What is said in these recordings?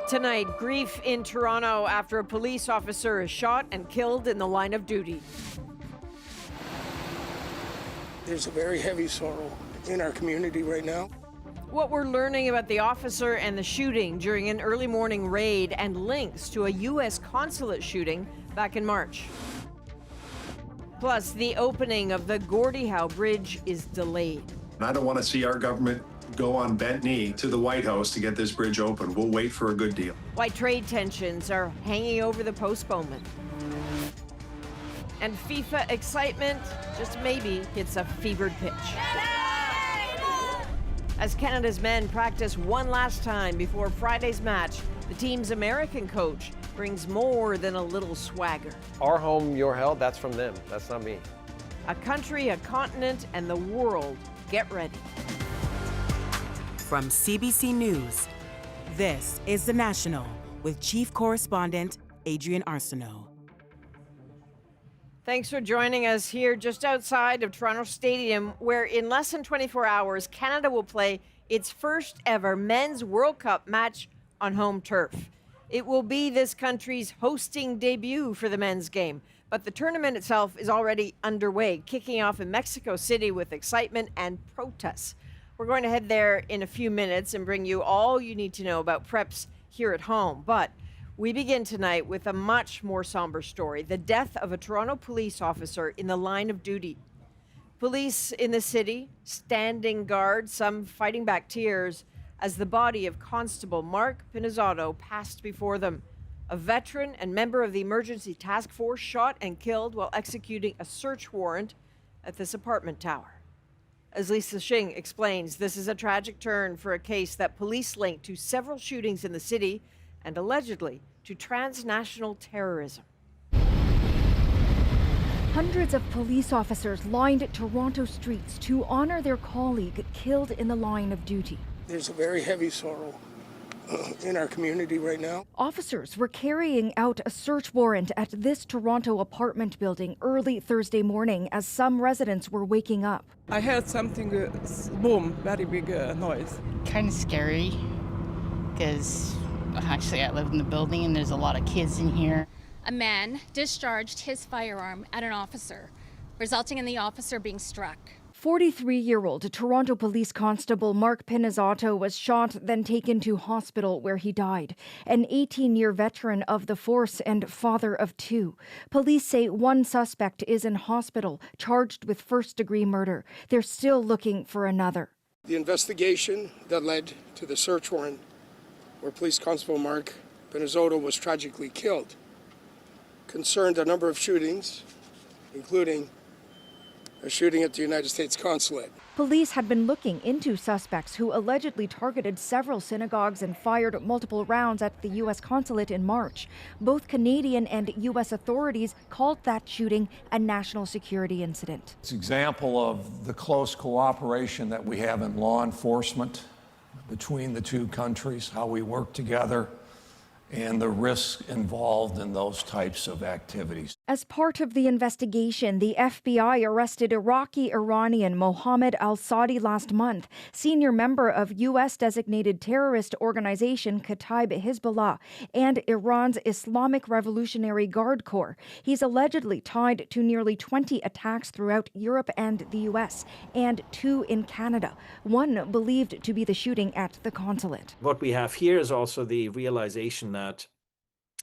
Tonight, grief in Toronto after a police officer is shot and killed in the line of duty. There's a very heavy sorrow in our community right now. What we're learning about the officer and the shooting during an early morning raid and links to a U.S. consulate shooting back in March. Plus, the opening of the Gordie Howe Bridge is delayed. I don't want to see our government go on bent knee to the White House to get this bridge open. We'll wait for a good deal. Why trade tensions are hanging over the postponement. And FIFA excitement just maybe hits a fevered pitch. As Canada's men practice one last time before Friday's match, the team's American coach brings more than a little swagger. Our home, your hell, that's from them. That's not me. A country, a continent, and the world get ready. From CBC News, this is The National with Chief Correspondent Adrian Arsenault. Thanks for joining us here just outside of Toronto Stadium, where in less than 24 hours, Canada will play its first ever Men's World Cup match on home turf. It will be this country's hosting debut for the men's game, but the tournament itself is already underway, kicking off in Mexico City with excitement and protests. We're going to head there in a few minutes and bring you all you need to know about preps here at home. But we begin tonight with a much more somber story, the death of a Toronto police officer in the line of duty. Police in the city standing guard, some fighting back tears, as the body of Constable Mark Pinizzato passed before them. A veteran and member of the emergency task force shot and killed while executing a search warrant at this apartment tower. As Lisa Shing explains, this is a tragic turn for a case that police linked to several shootings in the city and allegedly to transnational terrorism. Hundreds of police officers lined Toronto streets to honor their colleague killed in the line of duty. There's a very heavy sorrow in our community right now. Officers were carrying out a search warrant at this Toronto apartment building early Thursday morning as some residents were waking up. I heard something, boom, very big noise. Kind of scary because actually I live in the building and there's a lot of kids in here. A man discharged his firearm at an officer, resulting in the officer being struck. 43-year-old Toronto Police Constable Mark Pinizzato was shot, then taken to hospital where he died. An 18-year veteran of the force and father of two. Police say one suspect is in hospital, charged with first-degree murder. They're still looking for another. The investigation that led to the search warrant where Police Constable Mark Pinizzato was tragically killed concerned a number of shootings, including a shooting at the United States consulate. Police had been looking into suspects who allegedly targeted several synagogues and fired multiple rounds at the U.S. consulate in March. Both Canadian and U.S. authorities called that shooting a national security incident. It's an example of the close cooperation that we have in law enforcement between the two countries, how we work together, and the risks involved in those types of activities. As part of the investigation, the FBI arrested Iraqi-Iranian Mohammed al-Saudi last month, senior member of U.S.-designated terrorist organization Kataib Hezbollah and Iran's Islamic Revolutionary Guard Corps. He's allegedly tied to nearly 20 attacks throughout Europe and the U.S., and 2 in Canada, one believed to be the shooting at the consulate. What we have here is also the realization that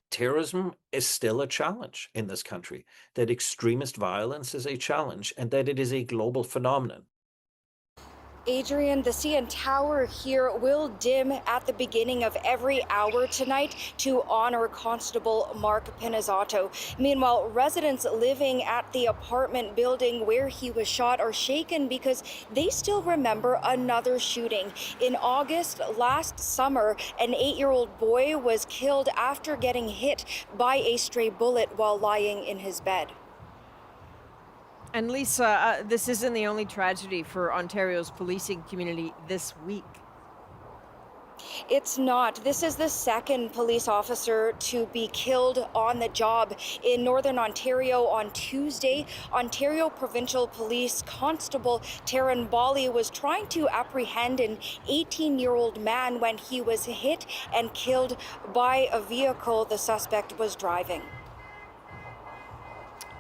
terrorism is still a challenge in this country, that extremist violence is a challenge, and that it is a global phenomenon. Adrian, the CN Tower here will dim at the beginning of every hour tonight to honor Constable Mark Pinizzato. Meanwhile, residents living at the apartment building where he was shot are shaken because they still remember another shooting. In August last summer, an 8-year-old boy was killed after getting hit by a stray bullet while lying in his bed. And Lisa, this isn't the only tragedy for Ontario's policing community this week. it's not. This is the second police officer to be killed on the job in Northern Ontario on Tuesday. Ontario Provincial Police Constable Taryn Bali was trying to apprehend an 18-year-old man when he was hit and killed by a vehicle the suspect was driving.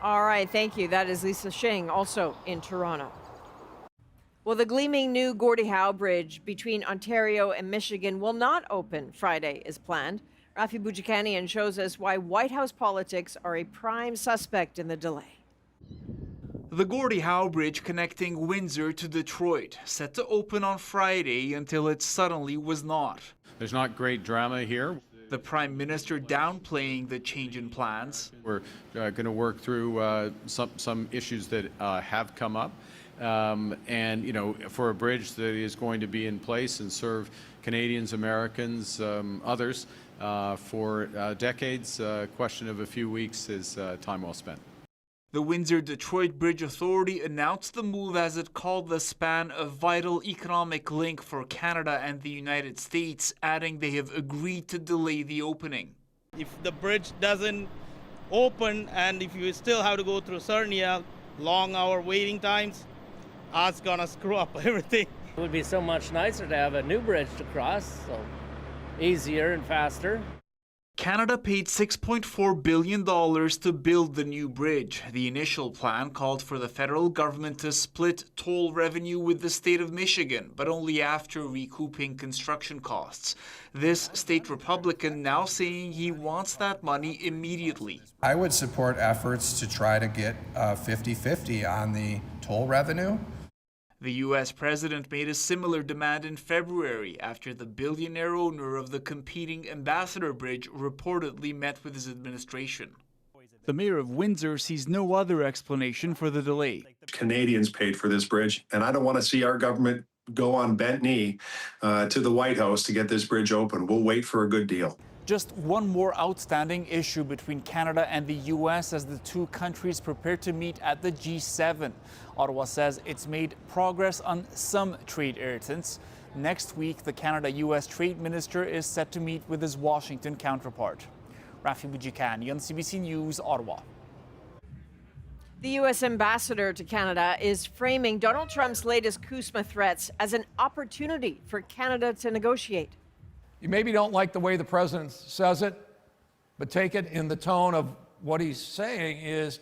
All right, thank you. That is Lisa Shing, also in Toronto. Well, the gleaming new Gordie Howe Bridge between Ontario and Michigan will not open Friday as planned. Rafi Boudjikanian shows us why White House politics are a prime suspect in the delay. The Gordie Howe Bridge connecting Windsor to Detroit, set to open on Friday until it suddenly was not. There's not great drama here. The Prime Minister downplaying the change in plans. We're going to work through some issues that have come up. And, you know, for a bridge that is going to be in place and serve Canadians, Americans, others for decades, a question of a few weeks is time well spent. The Windsor-Detroit Bridge Authority announced the move as it called the span a vital economic link for Canada and the United States, adding they have agreed to delay the opening. If the bridge doesn't open and if you still have to go through Sarnia, long hour waiting times, that's gonna screw up everything. It would be so much nicer to have a new bridge to cross, so easier and faster. Canada paid $6.4 billion to build the new bridge. The initial plan called for the federal government to split toll revenue with the state of Michigan, but only after recouping construction costs. This state Republican now saying he wants that money immediately. I would support efforts to try to get 50-50 on the toll revenue. The U.S. president made a similar demand in February after the billionaire owner of the competing Ambassador Bridge reportedly met with his administration. The mayor of Windsor sees no other explanation for the delay. Canadians paid for this bridge, and I don't want to see our government go on bent knee to the White House to get this bridge open. We'll wait for a good deal. Just one more outstanding issue between Canada and the U.S. as the two countries prepare to meet at the G7. Ottawa says it's made progress on some trade irritants. Next week, the Canada-U.S. trade minister is set to meet with his Washington counterpart. Rafi Boudjikanian, CBC News, Ottawa. The U.S. ambassador to Canada is framing Donald Trump's latest CUSMA threats as an opportunity for Canada to negotiate. You maybe don't like the way the president says it, but take it in the tone of what he's saying is,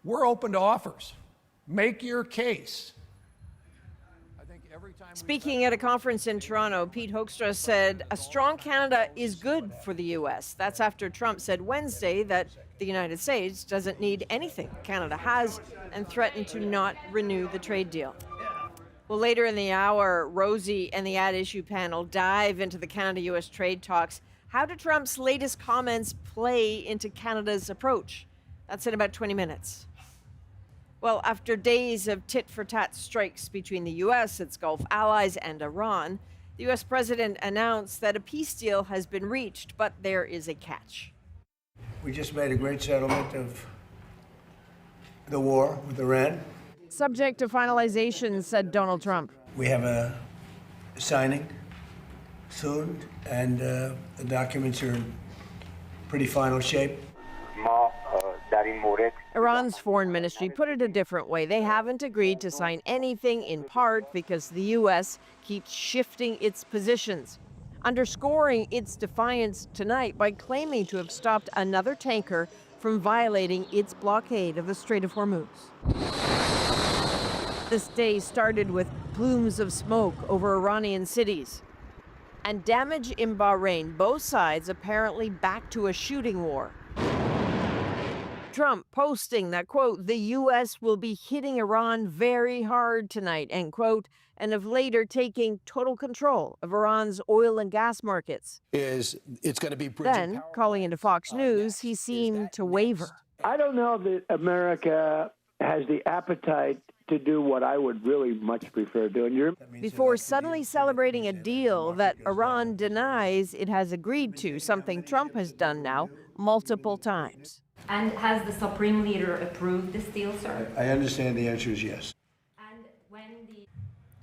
we're open to offers. Make your case. I think every time Speaking at a conference in Toronto, Pete Hoekstra said a strong Canada is good for the U.S. That's after Trump said Wednesday that the United States doesn't need anything Canada has and threatened to not renew the trade deal. Well, later in the hour, Rosie and the Ad Issue panel dive into the Canada-U.S. trade talks. How do Trump's latest comments play into Canada's approach? That's in about 20 minutes. Well, after days of tit-for-tat strikes between the U.S., its Gulf allies, and Iran, the U.S. president announced that a peace deal has been reached, but there is a catch. We just made a great settlement of the war with Iran. Subject to finalization, said Donald Trump. We have a signing soon, and the documents are in pretty final shape. Iran's foreign ministry put it a different way. They haven't agreed to sign anything, in part because the U.S. keeps shifting its positions, underscoring its defiance tonight by claiming to have stopped another tanker from violating its blockade of the Strait of Hormuz. This day started with plumes of smoke over Iranian cities and damage in Bahrain, both sides apparently back to a shooting war. Trump posting that, quote, the U.S. will be hitting Iran very hard tonight, end quote, and of later taking total control of Iran's oil and gas markets. It's going to be then, calling into Fox News, he seemed to waver. I don't know that America has the appetite to do what I would really much prefer doing. Before suddenly celebrating a deal that Iran denies it has agreed to, something Trump has done now multiple times. And has the Supreme Leader approved this deal, sir? I understand the answer is yes.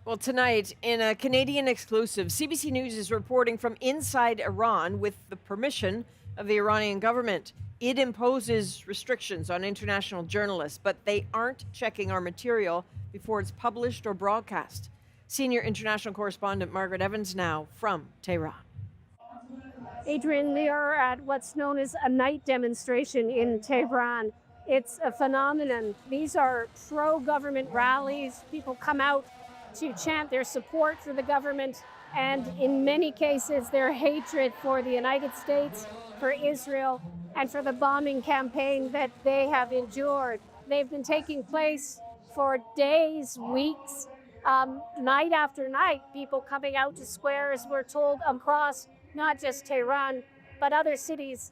Well, tonight, in a Canadian exclusive, CBC News is reporting from inside Iran with the permission of the Iranian government. It imposes restrictions on international journalists, but they aren't checking our material before it's published or broadcast. Senior international correspondent Margaret Evans now from Tehran. Adrian, we are at what's known as a night demonstration in Tehran. It's a phenomenon. These are pro-government rallies. People come out to chant their support for the government and, in many cases, their hatred for the United States, for Israel, and for the bombing campaign that they have endured. They've been taking place for days, weeks, night after night, people coming out to squares, we're told, across not just Tehran, but other cities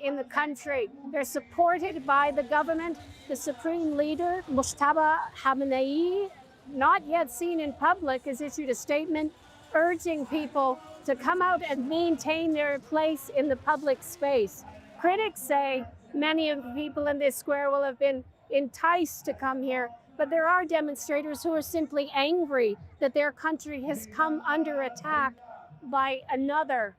in the country. They're supported by the government. The supreme leader, Mujtaba Khamenei, not yet seen in public, has issued a statement urging people to come out and maintain their place in the public space. Critics say many of the people in this square will have been enticed to come here, but there are demonstrators who are simply angry that their country has come under attack by another.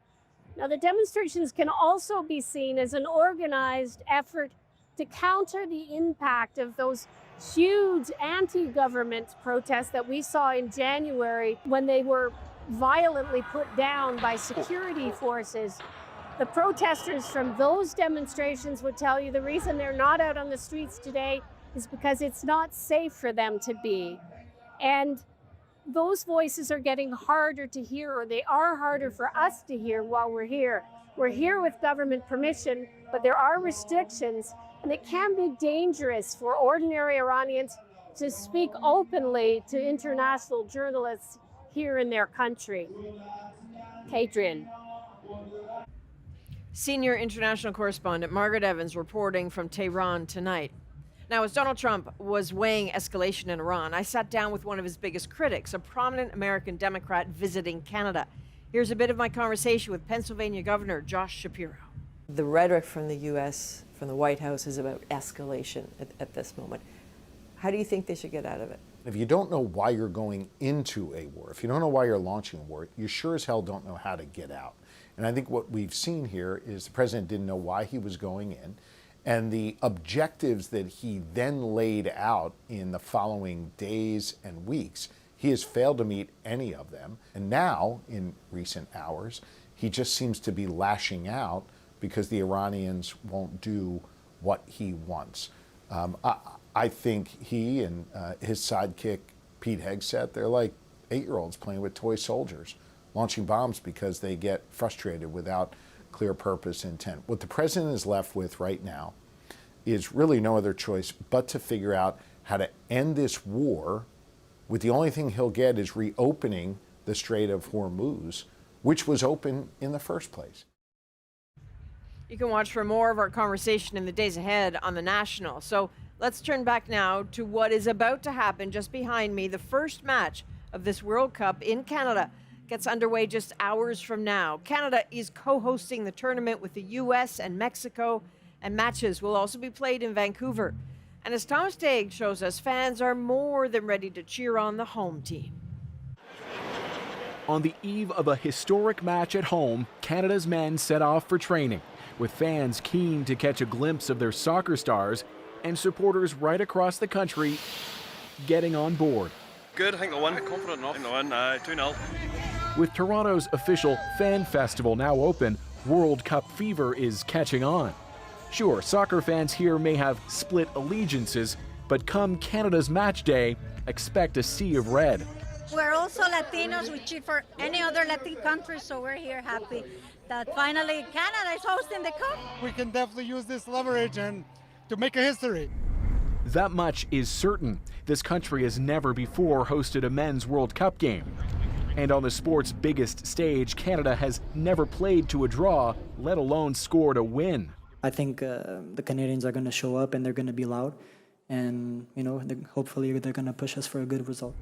Now, the demonstrations can also be seen as an organized effort to counter the impact of those huge anti-government protests that we saw in January when they were violently put down by security forces. The protesters from those demonstrations would tell you the reason they're not out on the streets today is because it's not safe for them to be. And those voices are getting harder to hear, or they are harder for us to hear while we're here. We're here with government permission, but there are restrictions, and it can be dangerous for ordinary Iranians to speak openly to international journalists here in their country. Adrian. Senior international correspondent Margaret Evans reporting from Tehran tonight. Now, as Donald Trump was weighing escalation in Iran, I sat down with one of his biggest critics, a prominent American Democrat visiting Canada. Here's a bit of my conversation with Pennsylvania Governor Josh Shapiro. The rhetoric from the U.S., from the White House, is about escalation at this moment. How do you think they should get out of it? If you don't know why you're going into a war, if you don't know why you're launching a war, you sure as hell don't know how to get out. And I think what we've seen here is the president didn't know why he was going in, and the objectives that he then laid out in the following days and weeks, he has failed to meet any of them. And now, in recent hours, he just seems to be lashing out because the Iranians won't do what he wants. I think he and his sidekick, Pete Hegseth, they're like 8-year-olds playing with toy soldiers, launching bombs because they get frustrated without clear purpose and intent. What the president is left with right now is really no other choice but to figure out how to end this war with the only thing he'll get is reopening the Strait of Hormuz, which was open in the first place. You can watch for more of our conversation in the days ahead on The National. So let's turn back now to what is about to happen just behind me. The first match of this World Cup in Canada gets underway just hours from now. Canada is co-hosting the tournament with the U.S. and Mexico, and matches will also be played in Vancouver. And as Thomas Daig shows us, fans are more than ready to cheer on the home team. On the eve of a historic match at home, Canada's men set off for training, with fans keen to catch a glimpse of their soccer stars and supporters right across the country getting on board. Good, I think they'll win. Confident enough. I think they'll win, 2-0. With Toronto's official fan festival now open, World Cup fever is catching on. Sure, soccer fans here may have split allegiances, but come Canada's match day, expect a sea of red. We're also Latinos. We cheer for any other Latin country, so we're here happy that finally Canada is hosting the Cup. We can definitely use this leverage and to make a history. That much is certain. This country has never before hosted a men's World Cup game. And on the sport's biggest stage, Canada has never played to a draw, let alone scored a win. I think the Canadians are going to show up and they're going to be loud. And, hopefully they're going to push us for a good result.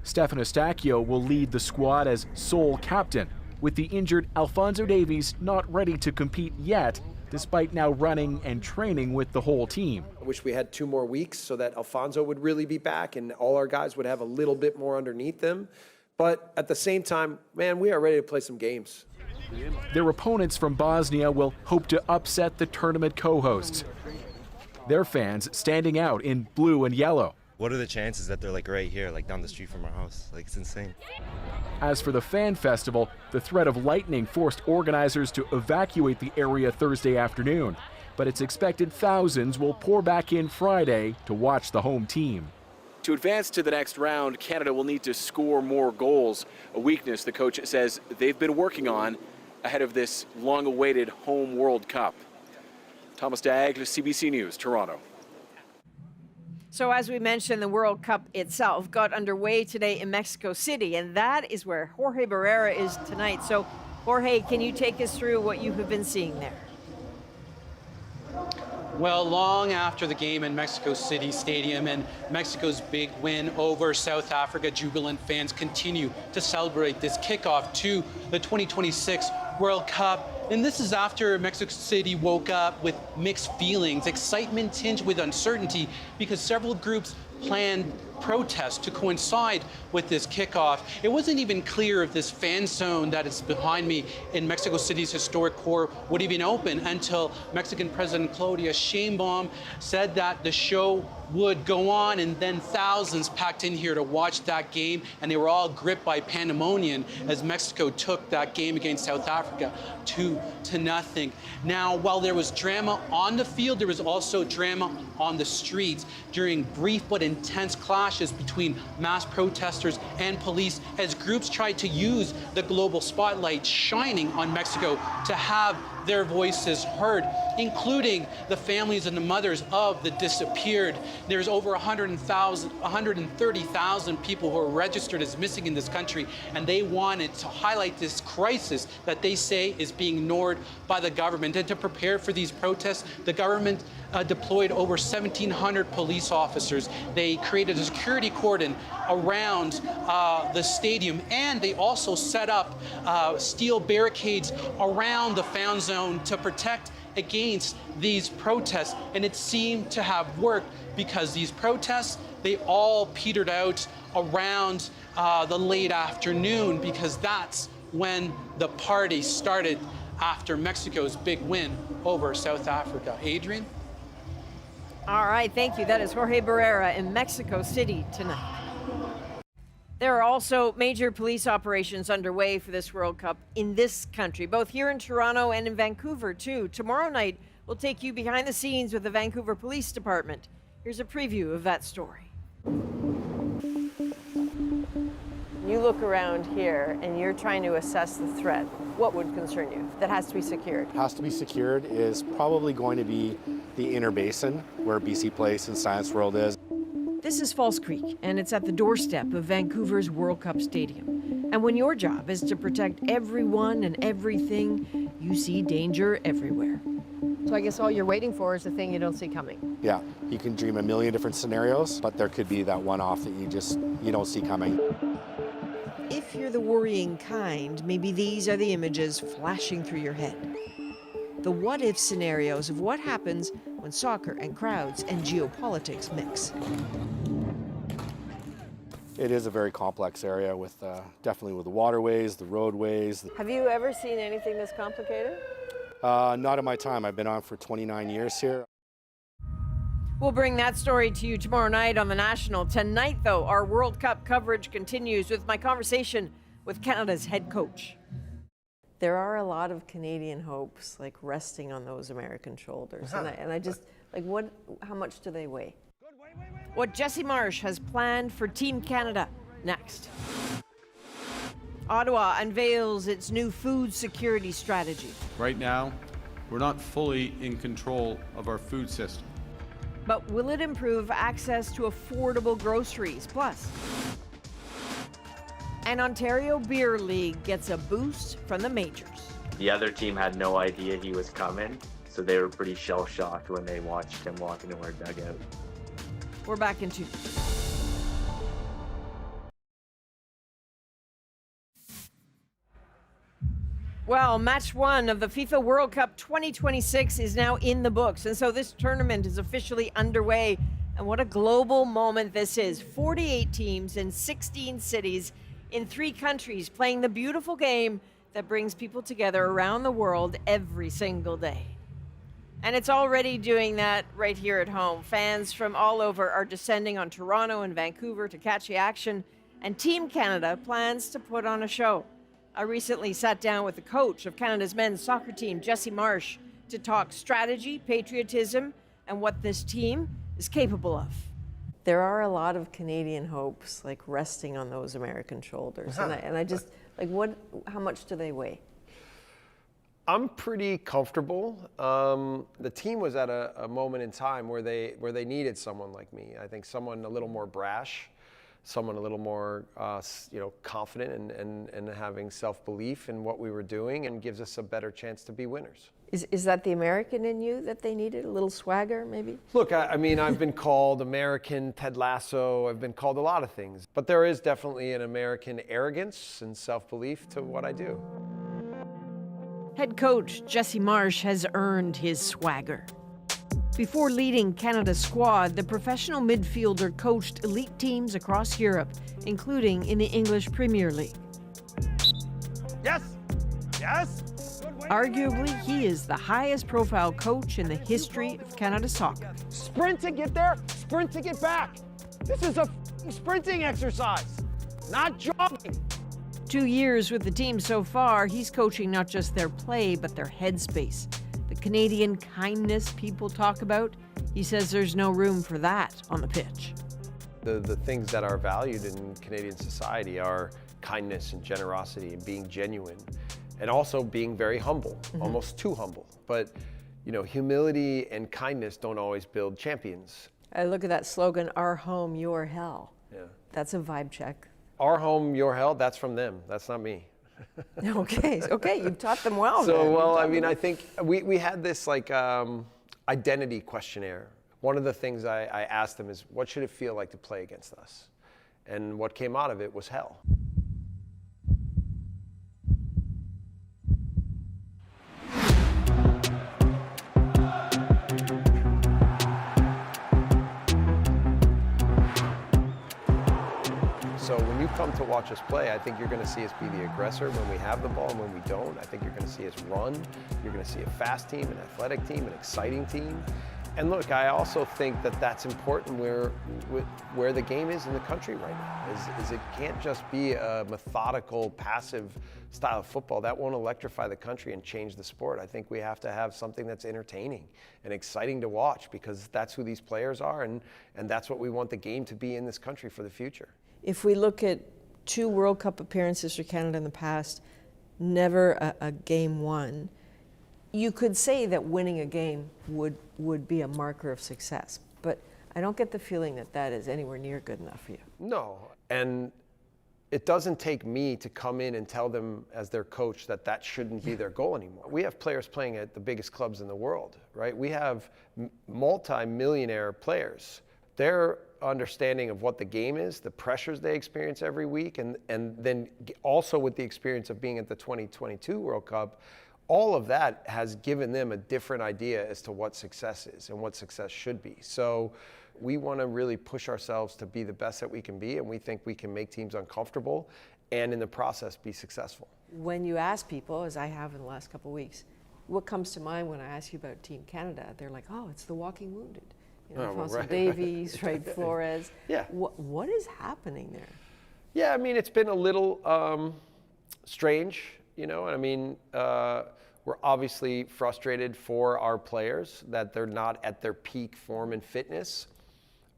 Stefan Eustáquio will lead the squad as sole captain, with the injured Alphonso Davies not ready to compete yet, despite now running and training with the whole team. I wish we had 2 more weeks so that Alfonso would really be back and all our guys would have a little bit more underneath them. But at the same time, man, we are ready to play some games. Their opponents from Bosnia will hope to upset the tournament co-hosts. Their fans standing out in blue and yellow. What are the chances that they're like right here, like down the street from our house? Like, it's insane. As for the fan festival, the threat of lightning forced organizers to evacuate the area Thursday afternoon. But it's expected thousands will pour back in Friday to watch the home team. To advance to the next round, Canada will need to score more goals, a weakness the coach says they've been working on ahead of this long-awaited home World Cup. Thomas Daigle, CBC News, Toronto. So as we mentioned, the World Cup itself got underway today in Mexico City, and that is where Jorge Barrera is tonight. So, Jorge, can you take us through what you have been seeing there? Well, long after the game in Mexico City Stadium and Mexico's big win over South Africa, jubilant fans continue to celebrate this kickoff to the 2026 World Cup. And this is after Mexico City woke up with mixed feelings, excitement tinged with uncertainty, because several groups planned protests to coincide with this kickoff. It wasn't even clear if this fan zone that is behind me in Mexico City's historic core would even open until Mexican President Claudia Sheinbaum said that the show would go on, and then thousands packed in here to watch that game, and they were all gripped by pandemonium as Mexico took that game against South Africa 2-0. Now, while there was drama on the field, there was also drama on the streets during brief but intense clashes between mass protesters and police as groups tried to use the global spotlight shining on Mexico to have their voices heard, including the families and the mothers of the disappeared. There's over 130,000 people who are registered as missing in this country, and they wanted to highlight this crisis that they say is being ignored by the government. And to prepare for these protests, the government deployed over 1,700 police officers. They created a security cordon around the stadium, and they also set up steel barricades around the fan zone to protect against these protests. And it seemed to have worked, because these protests, they all petered out around the late afternoon, because that's when the party started after Mexico's big win over South Africa. Adrian? All right, thank you. That is Jorge Barrera in Mexico City tonight. There are also major police operations underway for this World Cup in this country, both here in Toronto and in Vancouver, too. Tomorrow night, we'll take you behind the scenes with the Vancouver Police Department. Here's a preview of that story. You look around here and you're trying to assess the threat. What would concern you that has to be secured? Has to be secured is probably going to be the inner basin where BC Place and Science World is. This is False Creek, and it's at the doorstep of Vancouver's World Cup Stadium. And when your job is to protect everyone and everything, you see danger everywhere. So I guess all you're waiting for is the thing you don't see coming. Yeah, you can dream a million different scenarios, but there could be that one off that you don't see coming. If you're the worrying kind, maybe these are the images flashing through your head. The what-if scenarios of what happens when soccer and crowds and geopolitics mix. It is a very complex area with definitely with the waterways, the roadways. Have you ever seen anything this complicated? Not in my time. I've been on for 29 years here. We'll bring that story to you tomorrow night on The National. Tonight, though, our World Cup coverage continues with my conversation with Canada's head coach. There are a lot of Canadian hopes, like, resting on those American shoulders. And I just, like, how much do they weigh? What Jesse Marsch has planned for Team Canada next. Ottawa unveils its new food security strategy. Right now, we're not fully in control of our food system. But will it improve access to affordable groceries? Plus, an Ontario Beer League gets a boost from the majors. The other team had no idea he was coming, so they were pretty shell-shocked when they watched him walk into our dugout. We're back in 2. Well, match one of the FIFA World Cup 2026 is now in the books. And so this tournament is officially underway. And what a global moment this is. 48 teams in 16 cities in 3 countries playing the beautiful game that brings people together around the world every single day. And it's already doing that right here at home. Fans from all over are descending on Toronto and Vancouver to catch the action. And Team Canada plans to put on a show. I recently sat down with the coach of Canada's men's soccer team, Jesse Marsch, to talk strategy, patriotism, and what this team is capable of. There are a lot of Canadian hopes, like resting on those American shoulders. And I just, like, how much do they weigh? I'm pretty comfortable. The team was at a moment in time where they needed someone like me. I think someone a little more brash, someone a little more confident and having self-belief in what we were doing, and gives us a better chance to be winners. Is that the American in you that they needed? A little swagger, maybe? Look, I mean, I've been called American Ted Lasso. I've been called a lot of things. But there is definitely an American arrogance and self-belief to what I do. Head coach Jesse Marsch has earned his swagger. Before leading Canada's squad, the professional midfielder coached elite teams across Europe, including in the English Premier League. Yes! Yes! Arguably, he is the highest profile coach in the history of Canada soccer. Sprint to get there, sprint to get back. This is a sprinting exercise, not jogging. 2 years with the team so far, he's coaching not just their play, but their headspace. The Canadian kindness people talk about, he says there's no room for that on the pitch. The things that are valued in Canadian society are kindness and generosity and being genuine, and also being very humble, almost too humble. But, humility and kindness don't always build champions. I look at that slogan, our home, your hell. Yeah. That's a vibe check. Our home, your hell, that's from them. That's not me. Okay, you've taught them well. So, well, I mean, I think we had this identity questionnaire. One of the things I asked them is, what should it feel like to play against us? And what came out of it was hell. So when you come to watch us play, I think you're going to see us be the aggressor when we have the ball and when we don't. I think you're going to see us run. You're going to see a fast team, an athletic team, an exciting team. And look, I also think that that's important where the game is in the country right now. Is it can't just be a methodical, passive style of football. That won't electrify the country and change the sport. I think we have to have something that's entertaining and exciting to watch, because that's who these players are, and that's what we want the game to be in this country for the future. If we look at 2 World Cup appearances for Canada in the past, never a game won, you could say that winning a game would be a marker of success. But I don't get the feeling that that is anywhere near good enough for you. No, and it doesn't take me to come in and tell them as their coach that shouldn't be their goal anymore. We have players playing at the biggest clubs in the world, right? We have multi-millionaire players. Their understanding of what the game is, the pressures they experience every week, and then also with the experience of being at the 2022 World Cup, all of that has given them a different idea as to what success is and what success should be. So we want to really push ourselves to be the best that we can be, and we think we can make teams uncomfortable and in the process be successful. When you ask people, as I have in the last couple of weeks, what comes to mind when I ask you about Team Canada? They're like, oh, it's the walking wounded. Alfonso Davies, right, Flores. Yeah. What is happening there? Yeah, I mean, it's been a little strange, and I mean, we're obviously frustrated for our players that they're not at their peak form and fitness,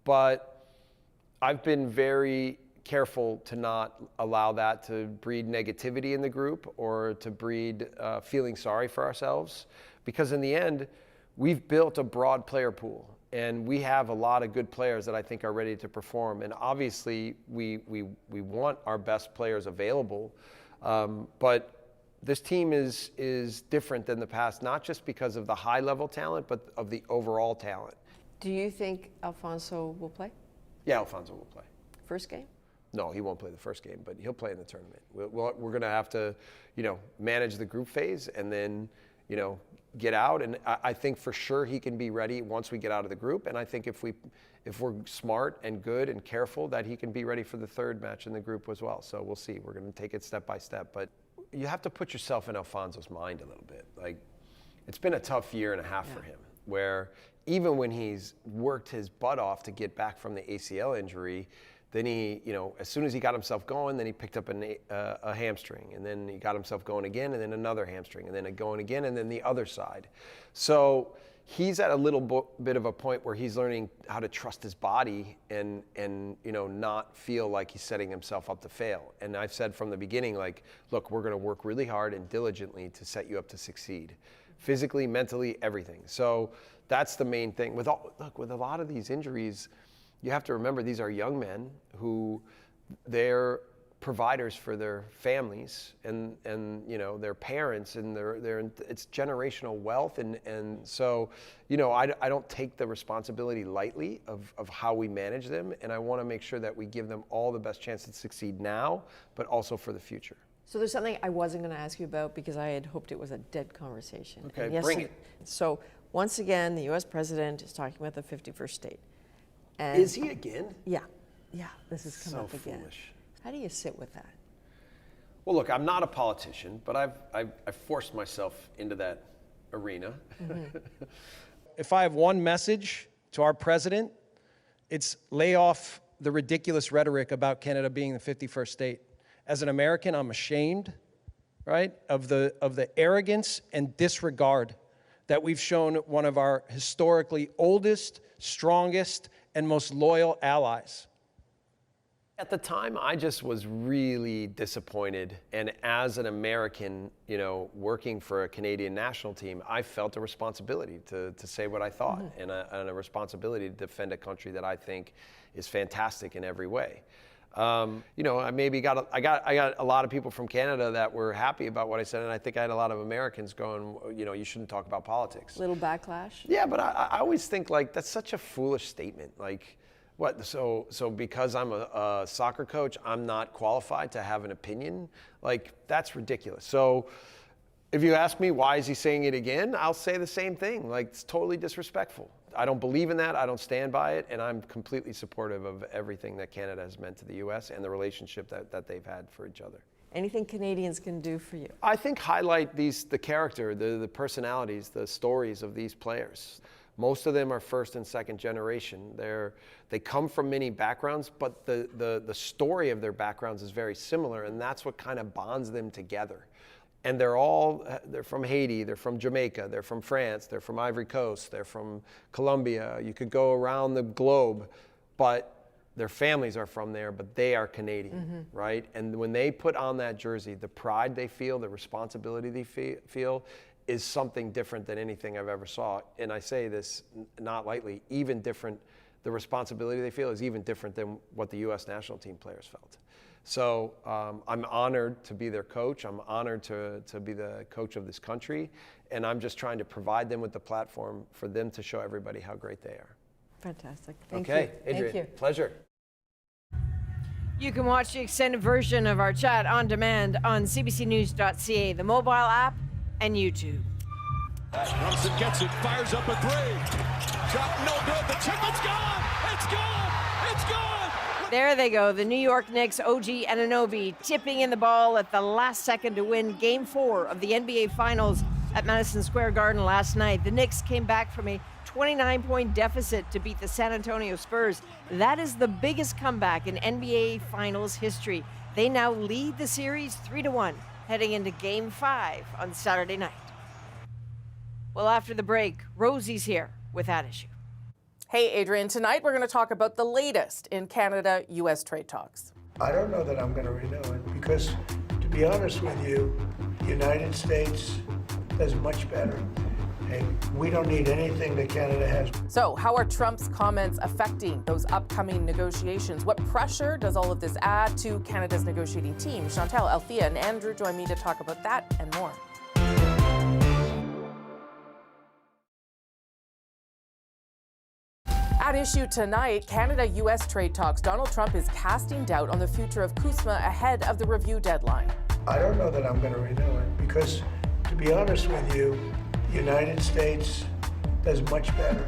but I've been very careful to not allow that to breed negativity in the group or to breed feeling sorry for ourselves, because in the end, we've built a broad player pool. And we have a lot of good players that I think are ready to perform. And obviously, we want our best players available. But this team is different than the past, not just because of the high-level talent, but of the overall talent. Do you think Alfonso will play? Yeah, Alfonso will play. First game? No, he won't play the first game, but he'll play in the tournament. We're going to have to, manage the group phase and then, get out. And I think for sure he can be ready once we get out of the group. And I think if we're smart and good and careful, that he can be ready for the third match in the group as well. So we'll see. We're going to take it step by step. But you have to put yourself in Alfonso's mind a little bit. Like, it's been a tough year and a half for him, where even when he's worked his butt off to get back from the ACL injury, then he, as soon as he got himself going, then he picked up a hamstring, and then he got himself going again, and then another hamstring, and then going again, and then the other side. So he's at a little bit of a point where he's learning how to trust his body and not feel like he's setting himself up to fail. And I've said from the beginning, like, look, we're going to work really hard and diligently to set you up to succeed, physically, mentally, everything. So that's the main thing. With a lot of these injuries, you have to remember these are young men who they're providers for their families and their parents, and it's generational wealth, and so I don't take the responsibility lightly of how we manage them, and I want to make sure that we give them all the best chance to succeed now, but also for the future. So there's something I wasn't going to ask you about because I had hoped it was a dead conversation. Okay, bring it. So once again, the U.S. president is talking about the 51st state. And is he again? Yeah, this has come up again. Foolish. How do you sit with that? Well, look, I'm not a politician, but I've forced myself into that arena. Mm-hmm. If I have one message to our president, it's lay off the ridiculous rhetoric about Canada being the 51st state. As an American, I'm ashamed, right, of the arrogance and disregard that we've shown one of our historically oldest, strongest, and most loyal allies. At the time, I just was really disappointed. And as an American, working for a Canadian national team, I felt a responsibility to say what I thought, and a responsibility to defend a country that I think is fantastic in every way. I maybe got a lot of people from Canada that were happy about what I said, and I think I had a lot of Americans going, you shouldn't talk about politics. Little backlash? Yeah, but I always think, like, that's such a foolish statement. Like, what? So because I'm a soccer coach, I'm not qualified to have an opinion? Like, that's ridiculous. So if you ask me why is he saying it again, I'll say the same thing. Like, it's totally disrespectful. I don't believe in that. I don't stand by it. And I'm completely supportive of everything that Canada has meant to the U.S. and the relationship that they've had for each other. Anything Canadians can do for you? I think highlight the character, the personalities, the stories of these players. Most of them are first and second generation. They come from many backgrounds, but the story of their backgrounds is very similar, and that's what kind of bonds them together. And they're from Haiti, they're from Jamaica, they're from France, they're from Ivory Coast, they're from Colombia. You could go around the globe, but their families are from there, but they are Canadian, right? And when they put on that jersey, the pride they feel, the responsibility they feel is something different than anything I've ever saw. And I say this not lightly, even different, the responsibility they feel is even different than what the U.S. national team players felt. So I'm honored to be their coach. I'm honored to be the coach of this country. And I'm just trying to provide them with the platform for them to show everybody how great they are. Fantastic. Thank you. Okay, Adrian, Thank you. Pleasure. You can watch the extended version of our chat on demand on cbcnews.ca, the mobile app, and YouTube. Donaldson gets it, fires up a three. Shot no good. The chip, it's gone. It's gone. It's gone. There they go, the New York Knicks, OG Anunoby tipping in the ball at the last second to win Game 4 of the NBA Finals at Madison Square Garden last night. The Knicks came back from a 29-point deficit to beat the San Antonio Spurs. That is the biggest comeback in NBA Finals history. They now lead the series 3-1, heading into Game 5 on Saturday night. Well, after the break, Rosie's here with that issue. Hey, Adrian, tonight we're going to talk about the latest in Canada-U.S. trade talks. I don't know that I'm going to renew it because, to be honest with you, the United States does much better. And we don't need anything that Canada has. So how are Trump's comments affecting those upcoming negotiations? What pressure does all of this add to Canada's negotiating team? Chantal, Althea, and Andrew join me to talk about that and more. At issue tonight, Canada-U.S. trade talks. Donald Trump is casting doubt on the future of CUSMA ahead of the review deadline. I don't know that I'm going to renew it because, to be honest with you, the United States does much better.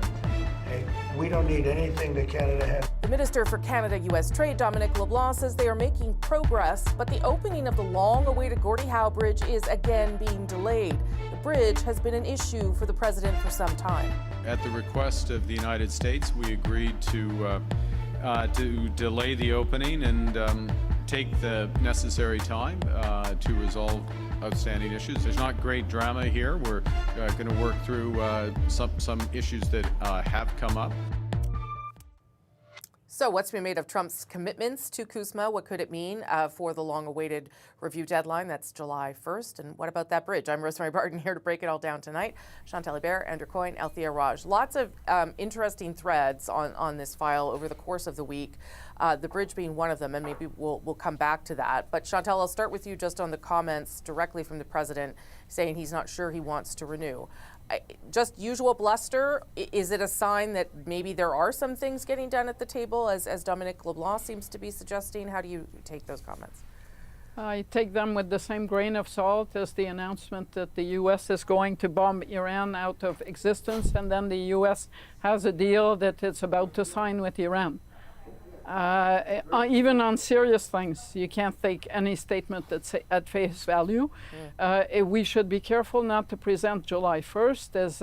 Okay? We don't need anything that Canada has. The Minister for Canada-U.S. Trade, Dominic LeBlanc, says they are making progress, but the opening of the long-awaited Gordie Howe Bridge is again being delayed. The bridge has been an issue for the president for some time. At the request of the United States, we agreed to delay the opening and take the necessary time to resolve outstanding issues. There's not great drama here. We're going to work through some issues that have come up. So what's been made of Trump's commitments to CUSMA? What could it mean for the long-awaited review deadline? That's July 1st. And what about that bridge? I'm Rosemary Barton here to break it all down tonight. Chantal Hébert, Andrew Coyne, Althea Raj. Lots of interesting threads on this file over the course of the week. The bridge being one of them, and maybe we'll come back to that. But Chantal, I'll start with you just on the comments directly from the president saying he's not sure he wants to renew. Just usual bluster? Is it a sign that maybe there are some things getting done at the table, as Dominic LeBlanc seems to be suggesting? How do you take those comments? I take them with the same grain of salt as the announcement that the U.S. is going to bomb Iran out of existence, and then the U.S. has a deal that it's about to sign with Iran. Even on serious things, you can't take any statement that's at face value. We should be careful not to present July 1st as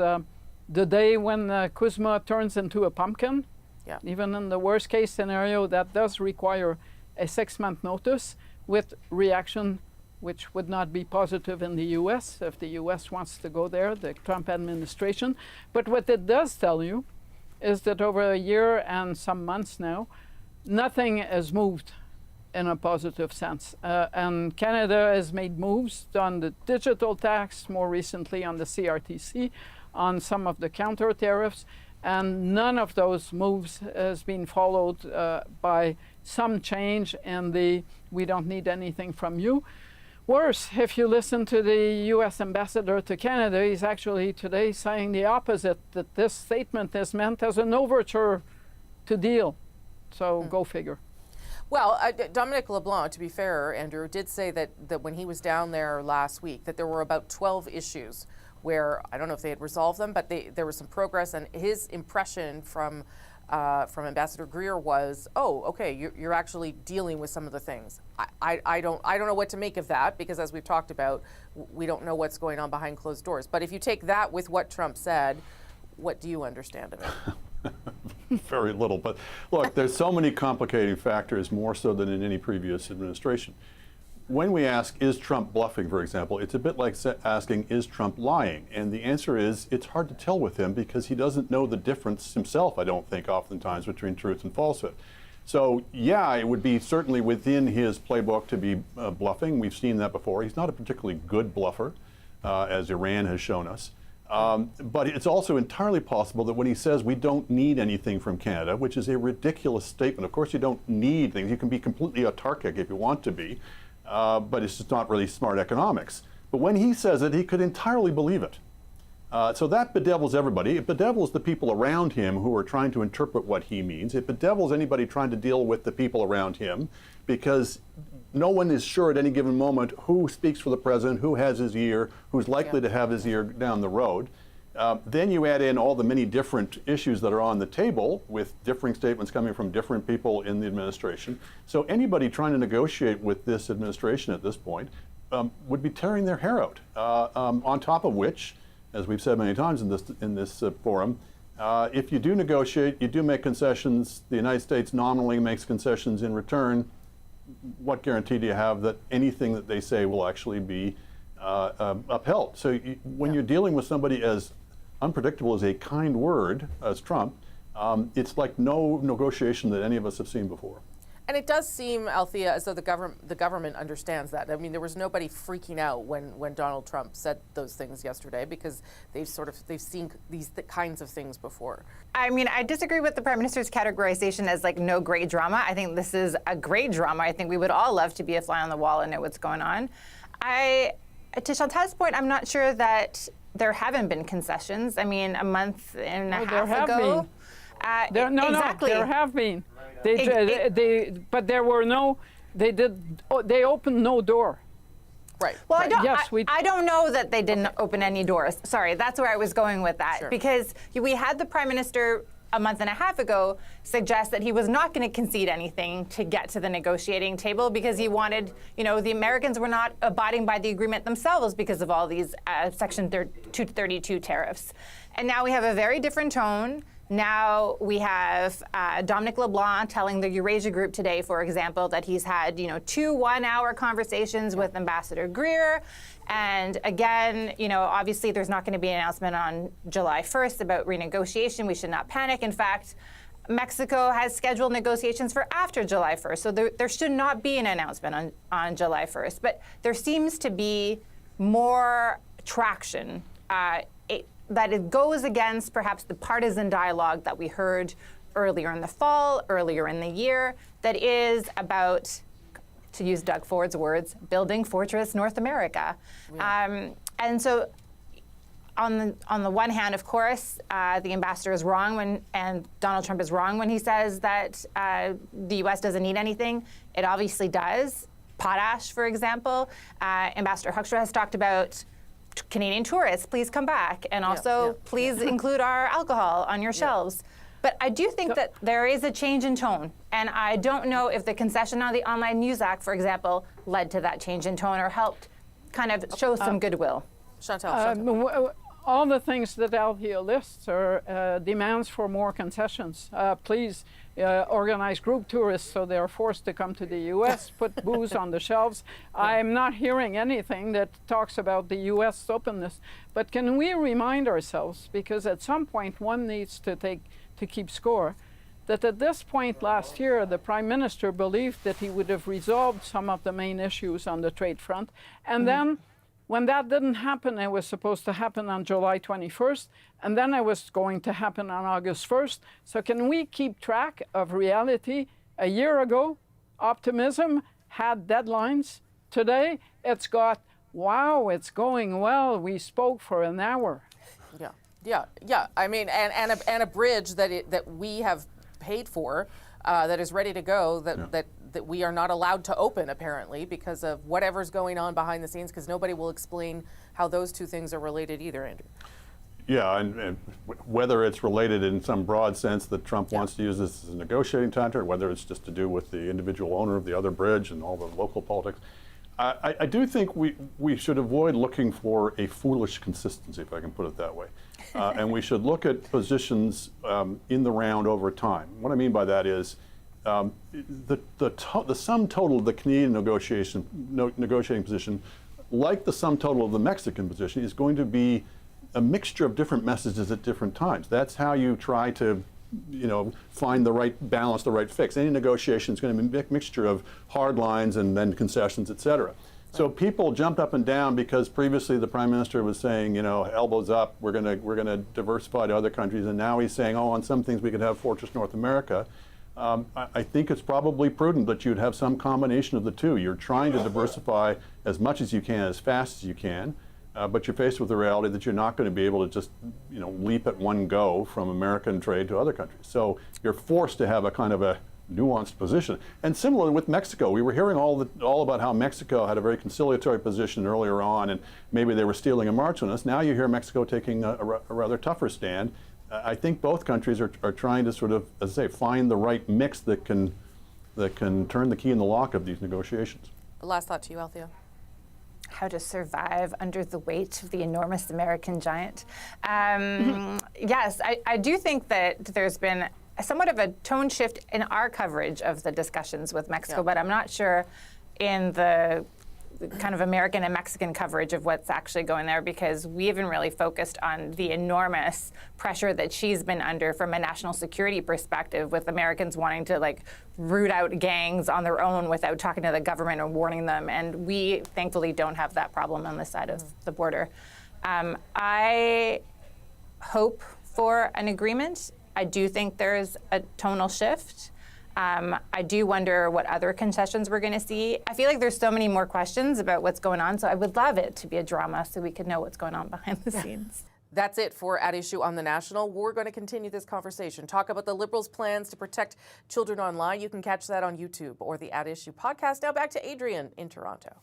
the day when CUSMA turns into a pumpkin. Yeah. Even in the worst case scenario, that does require a 6-month notice with reaction, which would not be positive in the U.S. if the U.S. wants to go there, the Trump administration. But what it does tell you is that over a year and some months now, nothing has moved in a positive sense. And Canada has made moves on the digital tax, more recently on the CRTC, on some of the counter tariffs, and none of those moves has been followed by some change in the we don't need anything from you. Worse, if you listen to the U.S. ambassador to Canada, he's actually today saying the opposite, that this statement is meant as an overture to deal. So go figure. Well, Dominic LeBlanc, to be fair, Andrew, did say that when he was down there last week, that there were about 12 issues where, I don't know if they had resolved them, but there was some progress. And his impression from Ambassador Greer was, oh, okay, you're actually dealing with some of the things. I don't know what to make of that, because as we've talked about, we don't know what's going on behind closed doors. But if you take that with what Trump said, what do you understand of it? Very little. But look, there's so many complicating factors, more so than in any previous administration. When we ask, is Trump bluffing, for example, it's a bit like asking, is Trump lying? And the answer is, it's hard to tell with him because he doesn't know the difference himself, I don't think, oftentimes, between truth and falsehood. So, yeah, it would be certainly within his playbook to be bluffing. We've seen that before. He's not a particularly good bluffer, as Iran has shown us. But it's also entirely possible that when he says we don't need anything from Canada, which is a ridiculous statement. Of course, you don't need things. You can be completely autarkic if you want to be, but it's just not really smart economics. But when he says it, he could entirely believe it. So that bedevils everybody. It bedevils the people around him who are trying to interpret what he means. It bedevils anybody trying to deal with the people around him, because no one is sure at any given moment who speaks for the president, who has his ear, who's likely to have his ear down the road. Then you add in all the many different issues that are on the table with differing statements coming from different people in the administration. So anybody trying to negotiate with this administration at this point would be tearing their hair out. On top of which, as we've said many times in this forum, if you do negotiate, you do make concessions, the United States nominally makes concessions in return, what guarantee do you have that anything that they say will actually be upheld? So when you're dealing with somebody as unpredictable as a kind word as Trump, it's like no negotiation that any of us have seen before. And it does seem, Althea, as though the government understands that. I mean, there was nobody freaking out when Donald Trump said those things yesterday, because they've seen these kinds of things before. I mean, I disagree with the Prime Minister's categorization as like no great drama. I think this is a great drama. I think we would all love to be a fly on the wall and know what's going on. To Chantal's point, I'm not sure that there haven't been concessions. I mean, a month and a half ago. Exactly. There have been. But there were no. They opened no door. Right. Well, Right. I don't know that they didn't open any doors. Sorry, that's where I was going with that. Sure. Because we had the Prime Minister a month and a half ago suggest that he was not going to concede anything to get to the negotiating table because he wanted, the Americans were not abiding by the agreement themselves because of all these Section 232 tariffs. And now we have a very different tone. Now we have Dominic LeBlanc telling the Eurasia Group today, for example, that he's had, 2 one-hour conversations with Ambassador Greer. And again, obviously there's not going to be an announcement on July 1st about renegotiation. We should not panic. In fact, Mexico has scheduled negotiations for after July 1st. So there should not be an announcement on July 1st. But there seems to be more traction that it goes against perhaps the partisan dialogue that we heard earlier in the fall, earlier in the year, that is about, to use Doug Ford's words, building Fortress North America. Yeah. And so on the one hand, of course, the ambassador is wrong and Donald Trump is wrong when he says that the U.S. doesn't need anything. It obviously does. Potash, for example. Ambassador Hoekstra has talked about Canadian tourists, please come back, and also please include our alcohol on your shelves. But I do think that there is a change in tone, and I don't know if the concession on the Online News Act, for example, led to that change in tone or helped kind of show some goodwill. Chantal. All the things that Althea lists are demands for more concessions. Please organize group tourists so they're forced to come to the U.S., put booze on the shelves. I'm not hearing anything that talks about the U.S. openness. But can we remind ourselves, because at some point one needs to keep score, that at this point last year, the Prime Minister believed that he would have resolved some of the main issues on the trade front. And then when that didn't happen, it was supposed to happen on July 21st, and then it was going to happen on August 1st. So can we keep track of reality? A year ago, optimism had deadlines. Today, it's got, wow, it's going well. We spoke for an hour. Yeah. I mean, and a bridge that we have paid for, that is ready to go, that we are not allowed to open, apparently, because of whatever's going on behind the scenes, because nobody will explain how those two things are related either, Andrew. Yeah, and whether it's related in some broad sense that Trump wants to use this as a negotiating tactic, or whether it's just to do with the individual owner of the other bridge and all the local politics, I do think we should avoid looking for a foolish consistency, if I can put it that way. And we should look at positions in the round over time. What I mean by that is the sum total of the Canadian negotiating position, like the sum total of the Mexican position, is going to be a mixture of different messages at different times. That's how you try to, find the right balance, the right fix. Any negotiation is going to be a mixture of hard lines and then concessions, et cetera. So people jumped up and down because previously the Prime Minister was saying, elbows up, we're going to diversify to other countries, and now he's saying, on some things we could have Fortress North America. I think it's probably prudent that you'd have some combination of the two. You're trying to diversify as much as you can, as fast as you can, but you're faced with the reality that you're not going to be able to just, leap at one go from American trade to other countries. So you're forced to have a kind of a nuanced position. And similarly with Mexico, we were hearing all about how Mexico had a very conciliatory position earlier on, and maybe they were stealing a march on us. Now you hear Mexico taking a rather tougher stand. I think both countries are trying to sort of, as I say, find the right mix that can turn the key in the lock of these negotiations. Last thought to you, Althea. How to survive under the weight of the enormous American giant. Yes, I do think that there's been somewhat of a tone shift in our coverage of the discussions with Mexico, but I'm not sure in the kind of American and Mexican coverage of what's actually going there, because we haven't really focused on the enormous pressure that she's been under from a national security perspective, with Americans wanting to root out gangs on their own without talking to the government or warning them. And we thankfully don't have that problem on this side of the border. I hope for an agreement. I do think there's a tonal shift. I do wonder what other concessions we're going to see. I feel like there's so many more questions about what's going on, so I would love it to be a drama so we could know what's going on behind the scenes. That's it for At Issue on The National. We're going to continue this conversation, talk about the Liberals' plans to protect children online. You can catch that on YouTube or the At Issue podcast. Now back to Adrian in Toronto.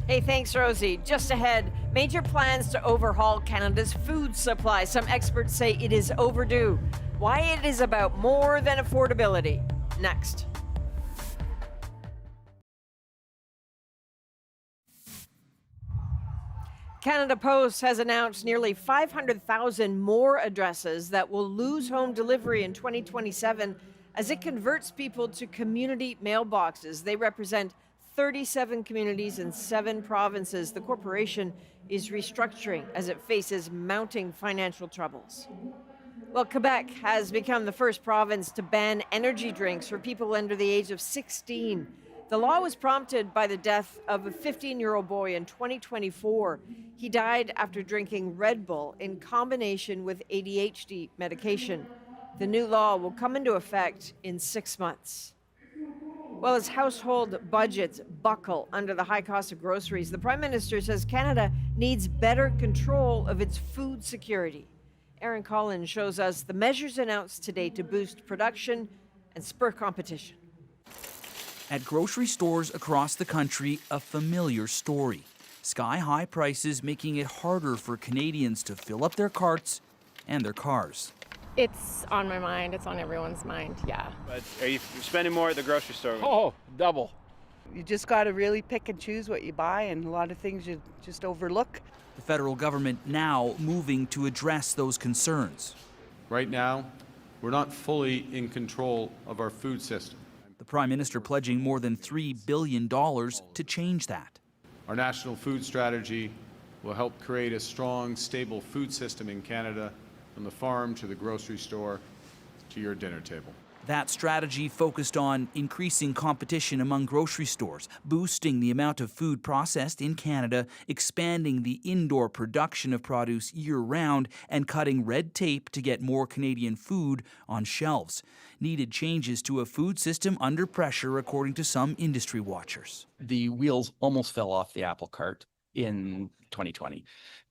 Hey, thanks, Rosie. Just ahead, major plans to overhaul Canada's food supply. Some experts say it is overdue. Why it is about more than affordability. Next. Canada Post has announced nearly 500,000 more addresses that will lose home delivery in 2027 as it converts people to community mailboxes. They represent 37 communities in 7 provinces. The corporation is restructuring as it faces mounting financial troubles. Well, Quebec has become the first province to ban energy drinks for people under the age of 16. The law was prompted by the death of a 15-year-old boy in 2024. He died after drinking Red Bull in combination with ADHD medication. The new law will come into effect in 6 months. Well, as household budgets buckle under the high cost of groceries, the Prime Minister says Canada needs better control of its food security. Aaron Collins shows us the measures announced today to boost production and spur competition. At grocery stores across the country, a familiar story. Sky-high prices making it harder for Canadians to fill up their carts and their cars. It's on my mind. It's on everyone's mind, yeah. But are you spending more at the grocery store? Oh, double. You just got to really pick and choose what you buy, and a lot of things you just overlook. The federal government now moving to address those concerns. Right now, we're not fully in control of our food system. The Prime Minister pledging more than $3 billion to change that. Our national food strategy will help create a strong, stable food system in Canada, from the farm to the grocery store to your dinner table. That strategy focused on increasing competition among grocery stores, boosting the amount of food processed in Canada, expanding the indoor production of produce year-round, and cutting red tape to get more Canadian food on shelves. Needed changes to a food system under pressure, according to some industry watchers. The wheels almost fell off the apple cart in 2020,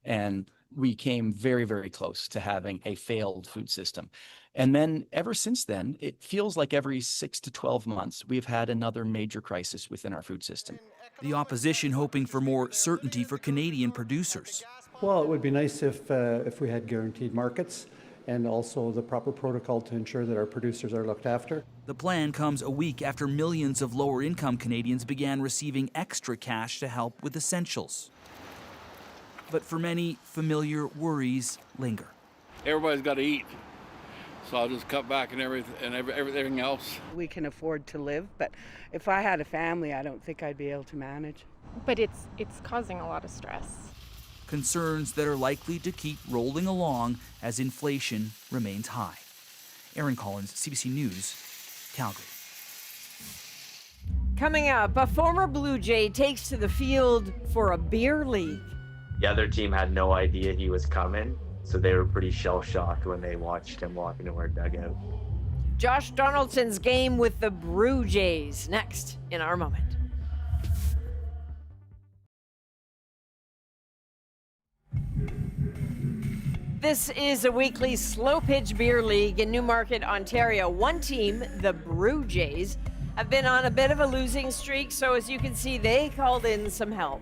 and we came very, very close to having a failed food system. And then ever since then, it feels like every 6 to 12 months, we've had another major crisis within our food system. The opposition hoping for more certainty for Canadian producers. Well, it would be nice if we had guaranteed markets and also the proper protocol to ensure that our producers are looked after. The plan comes a week after millions of lower-income Canadians began receiving extra cash to help with essentials. But for many, familiar worries linger. Everybody's got to eat, so I'll just cut back and everything else. We can afford to live, but if I had a family, I don't think I'd be able to manage. But it's causing a lot of stress. Concerns that are likely to keep rolling along as inflation remains high. Aaron Collins, CBC News, Calgary. Coming up, a former Blue Jay takes to the field for a beer league. The other team had no idea he was coming, so they were pretty shell-shocked when they watched him walk into our dugout. Josh Donaldson's game with the Brew Jays, next in our moment. This is a weekly slow-pitch beer league in Newmarket, Ontario. One team, the Brew Jays, have been on a bit of a losing streak, so as you can see, they called in some help.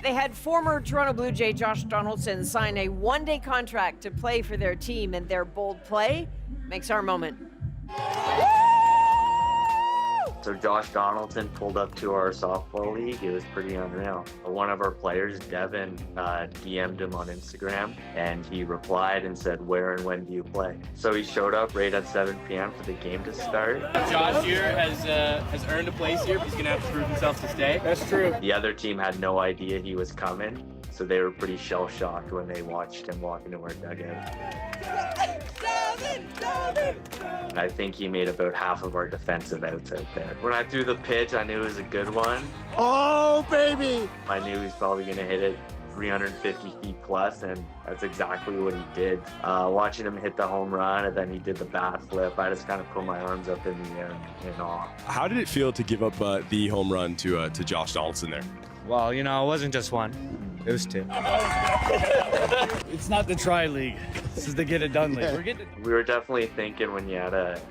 They had former Toronto Blue Jay Josh Donaldson sign a one-day contract to play for their team, and their bold play makes our moment. So Josh Donaldson pulled up to our softball league. It was pretty unreal. One of our players, Devin, DM'd him on Instagram, and he replied and said, "Where and when do you play?" So he showed up right at 7 p.m. for the game to start. Josh here has earned a place here, but he's gonna have to prove himself to stay. That's true. The other team had no idea he was coming, so they were pretty shell-shocked when they watched him walk into our dugout. And I think he made about half of our defensive outs out there. When I threw the pitch, I knew it was a good one. Oh, baby! I knew he's probably going to hit it 350 feet plus, and that's exactly what he did. Watching him hit the home run, and then he did the bat flip, I just kind of put my arms up in the air in awe. How did it feel to give up the home run to Josh Donaldson there? Well, you know, it wasn't just one. It was 2. It's not the try league. This is the get it done league. We were definitely thinking when you had a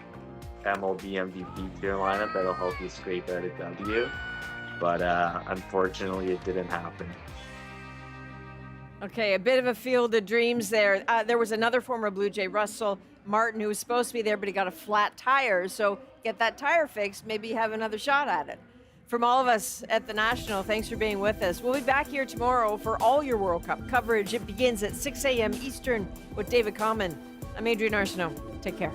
MLB MVP tier lineup that'll help you scrape out a W, but unfortunately it didn't happen. Okay, a bit of a field of dreams there. There was another former Blue Jay, Russell Martin, who was supposed to be there, but he got a flat tire. So get that tire fixed, maybe have another shot at it. From all of us at the National, thanks for being with us. We'll be back here tomorrow for all your World Cup coverage. It begins at 6 a.m. Eastern with David Common. I'm Adrienne Arsenault. Take care.